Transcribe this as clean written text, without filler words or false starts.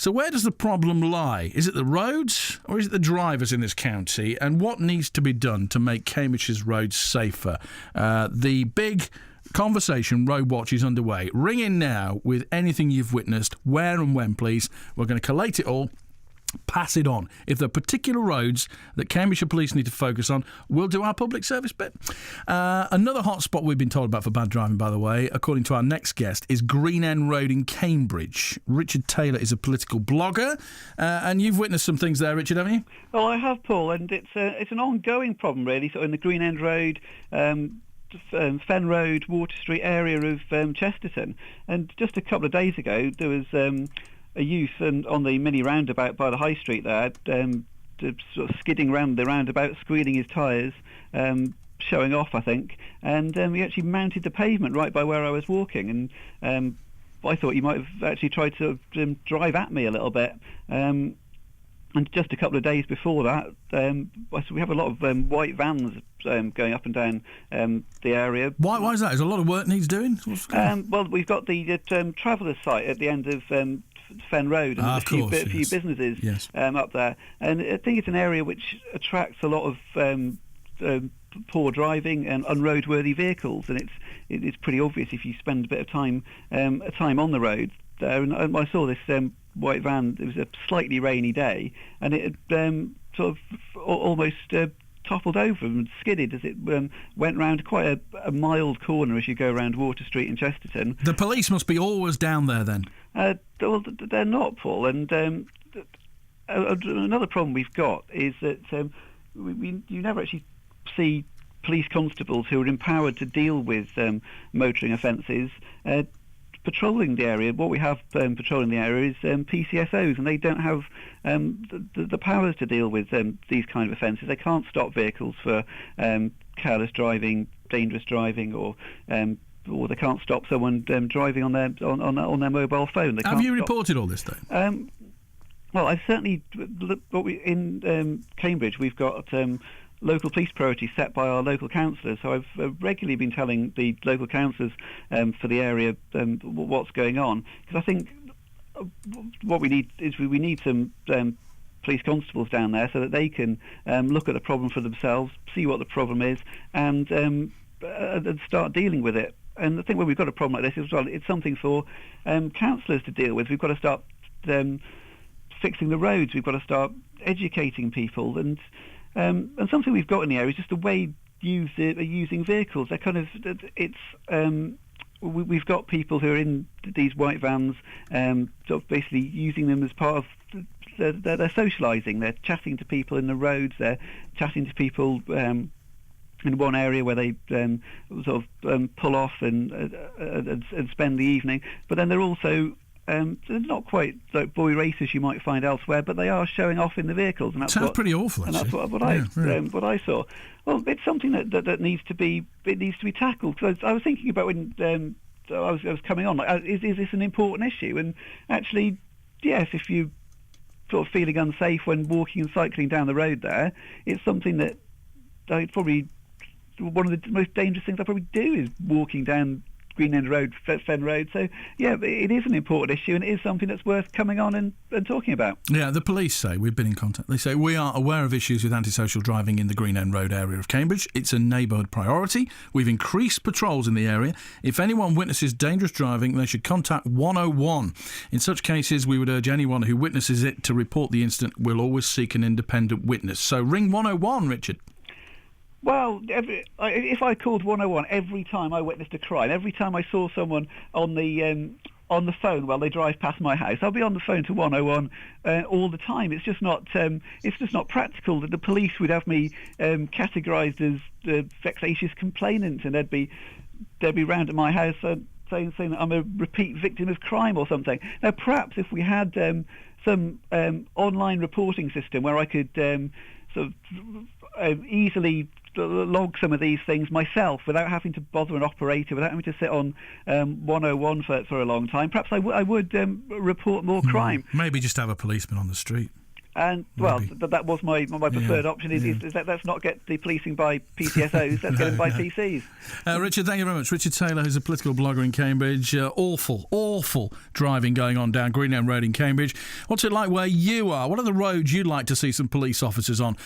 So where does the problem lie? Is it the roads or is it the drivers in this county? And what needs to be done to make Cambridgeshire's roads safer? The big conversation Road Watch is underway. Ring in now with anything you've witnessed, where and when, please. We're going to collate it all. Pass it on. If there are particular roads that Cambridgeshire Police need to focus on, we'll do our public service bit. Another hot spot we've been told about for bad driving, by the way, according to our next guest, is Green End Road in Cambridge. Richard Taylor is a political blogger, and you've witnessed some things there, Richard, haven't you? Well, I have, Paul, and it's an ongoing problem, really. So in the Green End Road, Fen Road, Water Street area of Chesterton, and just a couple of days ago there was a youth on the mini roundabout by the high street there, sort of skidding round the roundabout, squealing his tyres, showing off, I think, and he actually mounted the pavement right by where I was walking, and I thought he might have actually tried to drive at me a little bit. And just a couple of days before that, we have a lot of white vans going up and down the area. Why is that? Is a lot of work needs doing? Well, we've got the travellers site at the end of Fen Road, and there's a few businesses up there. And I think it's an area which attracts a lot of poor driving and unroadworthy vehicles, and it's pretty obvious if you spend a bit of time on the road there. And I saw this white van. It was a slightly rainy day, and it had sort of almost toppled over and skidded as it went round quite a mild corner as you go around Water Street in Chesterton. The police must be always down there then. Well, they're not, Paul. And another problem we've got is that you never actually see police constables who are empowered to deal with motoring offences patrolling the area. What we have patrolling the area is PCSOs, and they don't have the powers to deal with these kind of offences. They can't stop vehicles for careless driving, dangerous driving, or they can't stop someone driving on their mobile phone. Have you reported all this, though? Well, I've certainly. In Cambridge, we've got local police priorities set by our local councillors. So I've regularly been telling the local councillors for the area what's going on, because I think what we need is we need some police constables down there so that they can look at the problem for themselves, see what the problem is, and start dealing with it. And I think when we've got a problem like this, it's something for councillors to deal with. We've got to start fixing the roads. We've got to start educating people, and something we've got in the area is just the way youth are using vehicles. They're kind of we've got people who are in these white vans, sort of basically using them as part of they're socialising. They're chatting to people in the roads. They're chatting to people in one area where they sort of pull off and spend the evening. But then they're also they're not quite like boy racers you might find elsewhere, but they are showing off in the vehicles, and that's sounds pretty awful. And that's what I saw. Well, it's something that needs to be tackled. Because I was thinking about when I was coming on, like, is this an important issue? And actually, yes, if you sort of feeling unsafe when walking and cycling down the road there, it's something that I'd probably one of the most dangerous things I probably do is walking down Green End Road, Fen Road. So, yeah, it is an important issue, and it is something that's worth coming on and talking about. Yeah, the police say, we've been in contact, they say, we are aware of issues with antisocial driving in the Green End Road area of Cambridge. It's a neighbourhood priority. We've increased patrols in the area. If anyone witnesses dangerous driving, they should contact 101. In such cases, we would urge anyone who witnesses it to report the incident. We'll always seek an independent witness. So ring 101, Richard. Well, if I called 101 every time I witnessed a crime, every time I saw someone on the phone while they drive past my house, I'll be on the phone to 101 all the time. It's just not practical. That the police would have me categorised as the vexatious complainant, and they'd be round at my house saying that I'm a repeat victim of crime or something. Now, perhaps if we had some online reporting system where I could sort of easily log some of these things myself without having to bother an operator, without having to sit on 101 for a long time, perhaps I would report more crime. Maybe just have a policeman on the street. And well, Maybe. that was my preferred option. Is that let's not get the policing by PCSOs, let's get them by PCs. Richard, thank you very much. Richard Taylor, who's a political blogger in Cambridge. Awful driving going on down Greenham Road in Cambridge. What's it like where you are? What are the roads you'd like to see some police officers on?